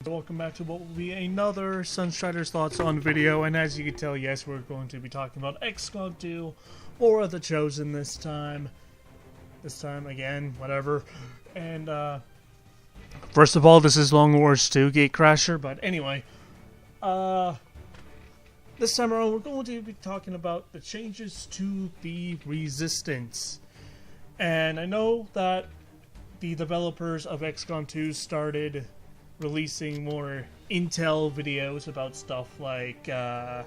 Welcome back to what will be another Sunstrider's Thoughts on video, and as you can tell, yes, we're going to be talking about XCOM 2, or The Chosen this time. This time, again, whatever. And, first of all, this is Long Wars 2 Gatecrasher, but anyway, this time around, we're going to be talking about the changes to the Resistance. And I know that the developers of XCOM 2 started releasing more intel videos about stuff like the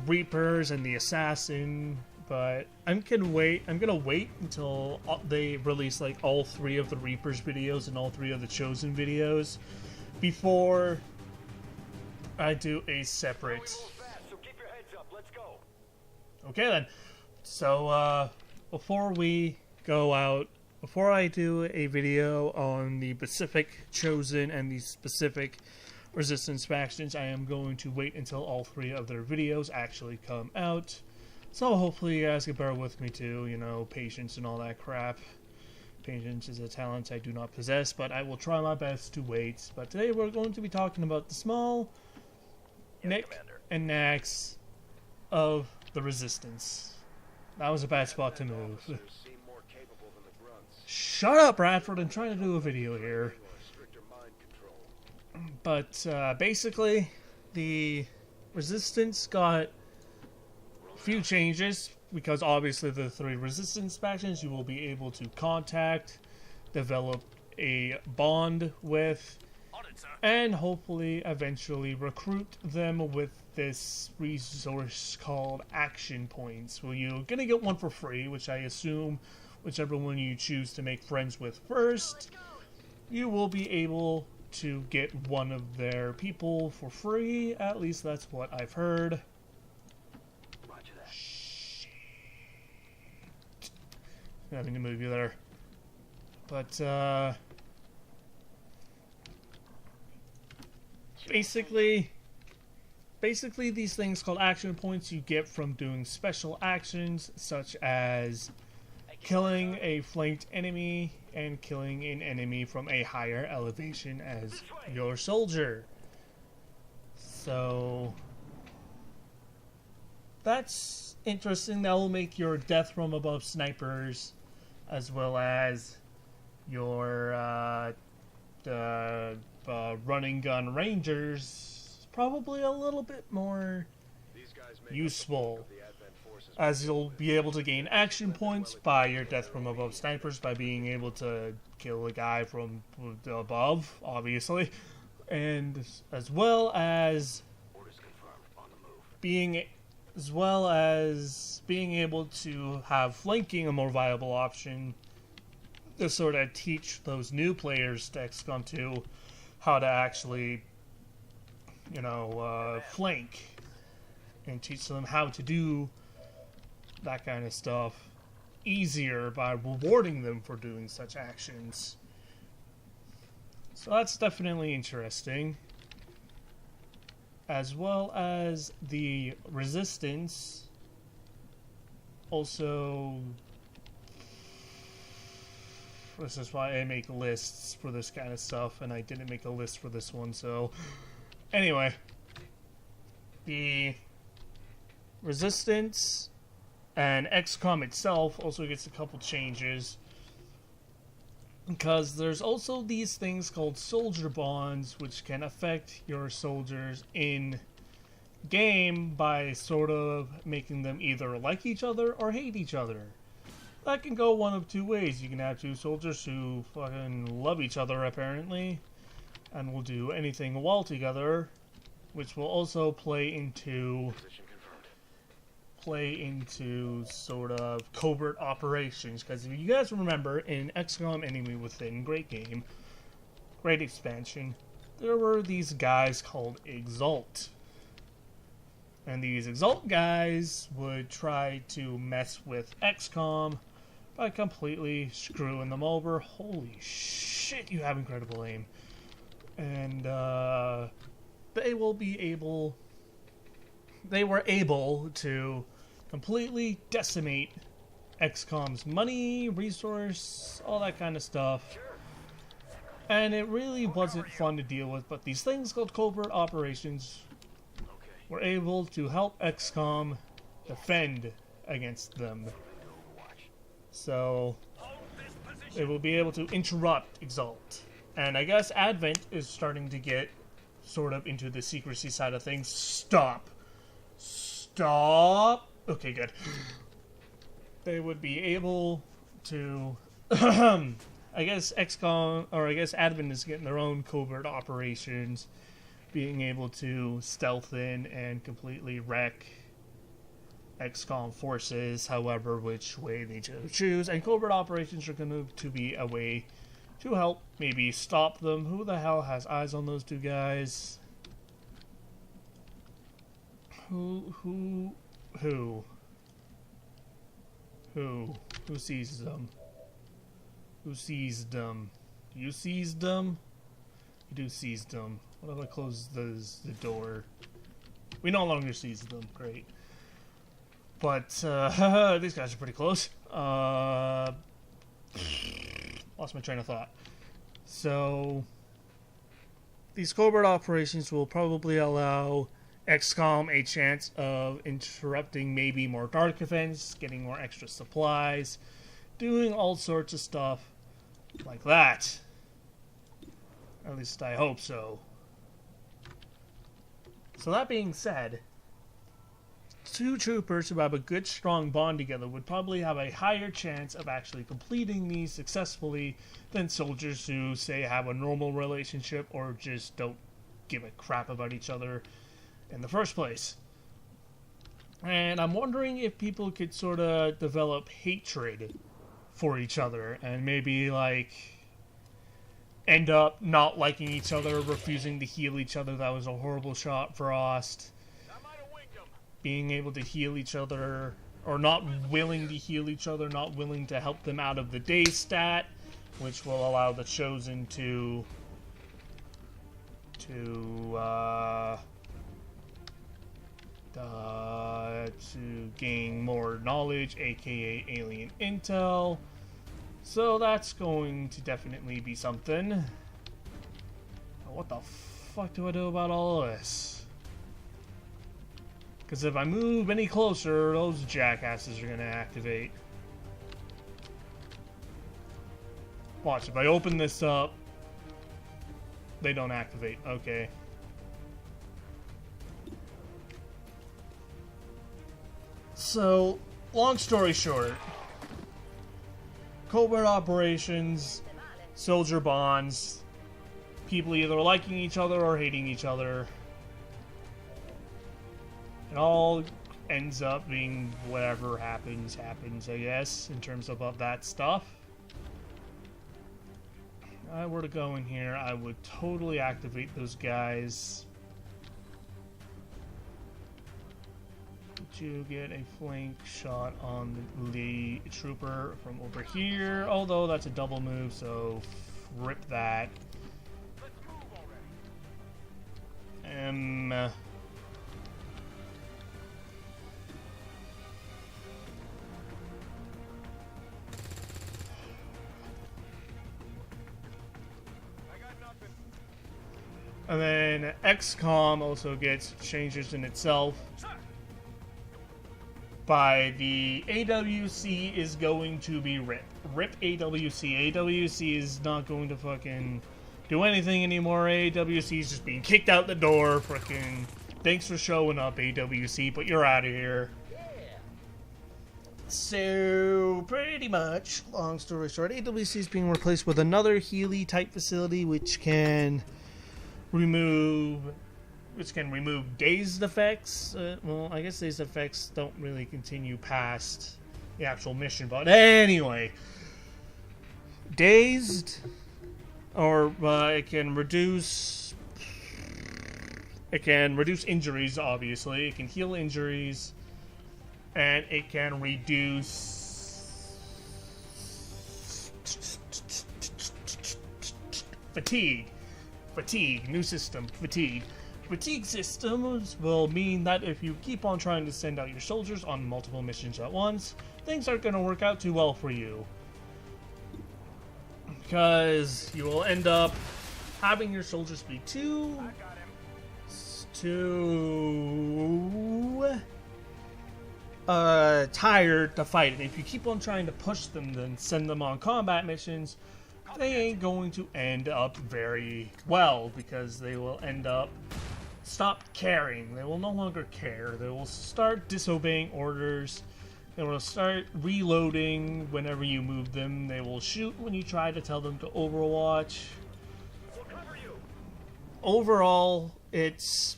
Reapers and the Assassin, but I'm gonna wait until they release like all 3 of the Reapers videos and all 3 of the Chosen videos before I do a separate. Okay then. So before I do a video on the specific Chosen and the specific Resistance factions, I am going to wait until all 3 of their videos actually come out. So hopefully you guys can bear with me too, you know, patience and all that crap. Patience is a talent I do not possess, but I will try my best to wait. But today we're going to be talking about the small Nick and Nax of the Resistance. That was a bad spot to move. Shut up, Bradford, I'm trying to do a video here. But basically, the Resistance got a few changes, because obviously the 3 Resistance factions you will be able to contact, develop a bond with, and hopefully eventually recruit them with this resource called action points. Well, you're gonna get one for free, which I assume whichever one you choose to make friends with first, you will be able to get one of their people for free. At least that's what I've heard. Shit. Having to move you there. But, basically these things called action points you get from doing special actions such as killing a flanked enemy and killing an enemy from a higher elevation as your soldier. So that's interesting. That will make your death from above snipers as well as your running gun rangers probably a little bit more useful, as you'll be able to gain action points by your death from above snipers by being able to kill a guy from above, obviously, and as well as being able to have flanking a more viable option to sort of teach those new players to XCOM 2 how to actually, you know, flank, and teach them how to do that kind of stuff easier by rewarding them for doing such actions. So that's definitely interesting. As well as the Resistance also, this is why I make lists for this kind of stuff, and I didn't make a list for this one, so anyway, the Resistance and XCOM itself also gets a couple changes, because there's also these things called soldier bonds, which can affect your soldiers in game by sort of making them either like each other or hate each other. That can go one of 2 ways. You can have 2 soldiers who fucking love each other apparently and will do anything well together, which will also play into sort of covert operations, because if you guys remember in XCOM Enemy Within, great game, great expansion, there were these guys called Exalt, and these Exalt guys would try to mess with XCOM by completely screwing them over. Holy shit, you have incredible aim. And they were able to completely decimate XCOM's money, resource, all that kind of stuff. And it really wasn't fun to deal with, but these things called covert operations were able to help XCOM defend against them. So it will be able to interrupt Exalt. And I guess Advent is starting to get sort of into the secrecy side of things. Stop. Stop. Okay, good. They would be able to... I guess XCOM, or I guess Advent is getting their own covert operations, being able to stealth in and completely wreck XCOM forces, however which way they choose. And covert operations are going to be a way to help maybe stop them. Who the hell has eyes on those two guys? Who sees them? Who sees them? Do you seize them? You do seize them. What if I close the door? We no longer seize them. Great. But, these guys are pretty close. Lost my train of thought. So, these covert operations will probably allow XCOM a chance of interrupting maybe more dark events, getting more extra supplies, doing all sorts of stuff like that. At least I hope so. So that being said, two troopers who have a good strong bond together would probably have a higher chance of actually completing these successfully than soldiers who, say, have a normal relationship or just don't give a crap about each other in the first place. And I'm wondering if people could sort of develop hatred for each other and maybe, like, end up not liking each other, refusing to heal each other. That was a horrible shot, Frost. Being able to heal each other, or not willing to heal each other, not willing to help them out of the day stat, which will allow the Chosen to gain more knowledge, aka alien intel. So that's going to definitely be something. What the fuck do I do about all of this? Because if I move any closer, those jackasses are going to activate. Watch, if I open this up, they don't activate. Okay. So, long story short, covert operations, soldier bonds, people either liking each other or hating each other. It all ends up being whatever happens, I guess, in terms of that stuff. If I were to go in here, I would totally activate those guys. To get a flank shot on the trooper from over here, although that's a double move, so rip that. And then XCOM also gets changes in itself. By the AWC is going to be RIP. RIP AWC. AWC is not going to fucking do anything anymore. AWC is just being kicked out the door. Fucking thanks for showing up, AWC, but you're out of here. So, pretty much, long story short, AWC is being replaced with another Healy type facility which can remove dazed effects. Well, I guess dazed effects don't really continue past the actual mission, but anyway, dazed, or it can reduce injuries. Obviously, it can heal injuries, and it can reduce fatigue. New system, fatigue. Fatigue systems will mean that if you keep on trying to send out your soldiers on multiple missions at once, things aren't going to work out too well for you. because you will end up having your soldiers be too tired to fight. And if you keep on trying to push them, then send them on combat missions, they ain't going to end up very well, because they will end up stop caring. They will no longer care. They will start disobeying orders. They will start reloading whenever you move them. They will shoot when you try to tell them to overwatch. Overall, it's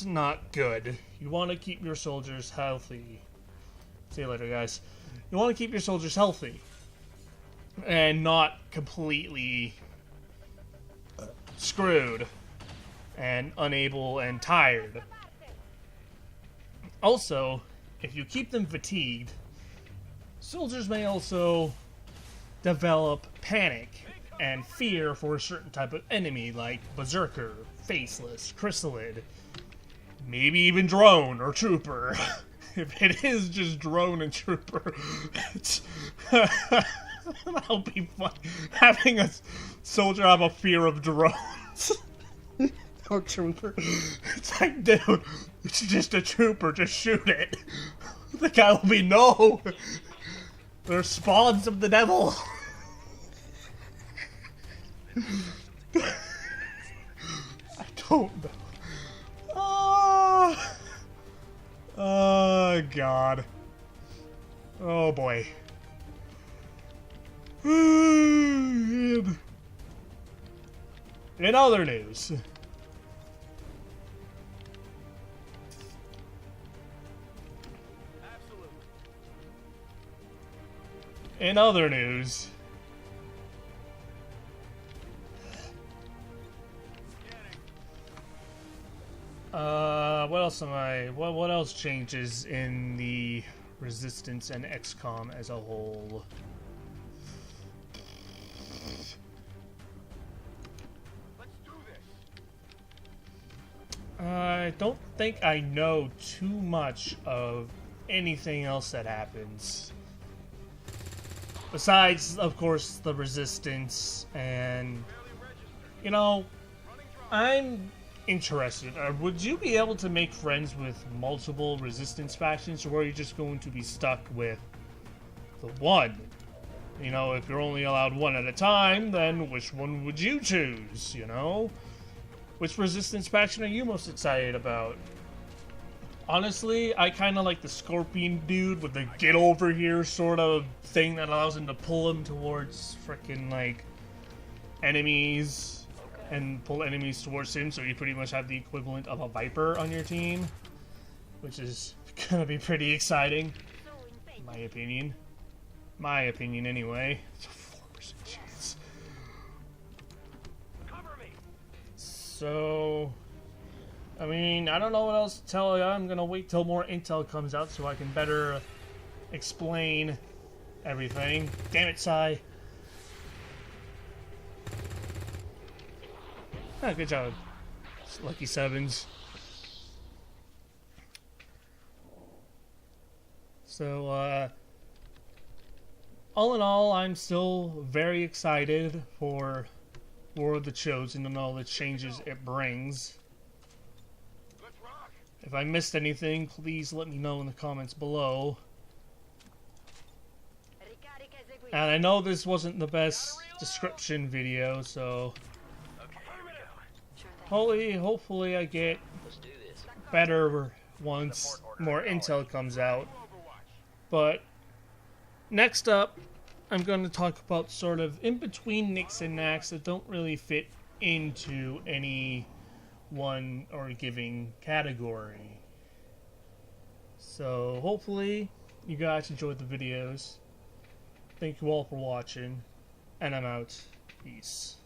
not good. You want to keep your soldiers healthy. See you later, guys. You want to keep your soldiers healthy and not completely screwed and unable and tired. Also, if you keep them fatigued, soldiers may also develop panic and fear for a certain type of enemy, like Berserker, Faceless, Chrysalid, maybe even Drone or Trooper. If it is just Drone and Trooper, that'll be fun. Having a soldier have a fear of drones. Or Trooper. It's like, dude, it's just a Trooper, just shoot it. The guy will be, no! They're spawns of the devil. I don't know. Oh, God. Oh, boy. In other news. In other news. What else am I? What else changes in the Resistance and Xcom as a whole? Let's do this. I don't think I know too much of anything else that happens. Besides, of course, the Resistance, and, you know, I'm interested. Would you be able to make friends with multiple Resistance factions, or are you just going to be stuck with the one? You know, if you're only allowed one at a time, then which one would you choose, you know? Which Resistance faction are you most excited about? Honestly, I kind of like the Scorpion dude with the get over here sort of thing that allows him to pull him towards frickin' like enemies and pull enemies towards him, so you pretty much have the equivalent of a Viper on your team, which is gonna be pretty exciting, in my opinion. My opinion, anyway. It's a 4% chance. So, I mean, I don't know what else to tell you. I'm gonna wait till more intel comes out so I can better explain everything. Damn it, Sai. Ah, good job, Lucky Sevens. So, all in all, I'm still very excited for War of the Chosen and all the changes it brings. If I missed anything, please let me know in the comments below. And I know this wasn't the best description video, so hopefully I get better once more intel comes out. But next up, I'm going to talk about sort of in-between nicks and knacks that don't really fit into any one or giving category. So hopefully you guys enjoyed the videos. Thank you all for watching, and I'm out. Peace.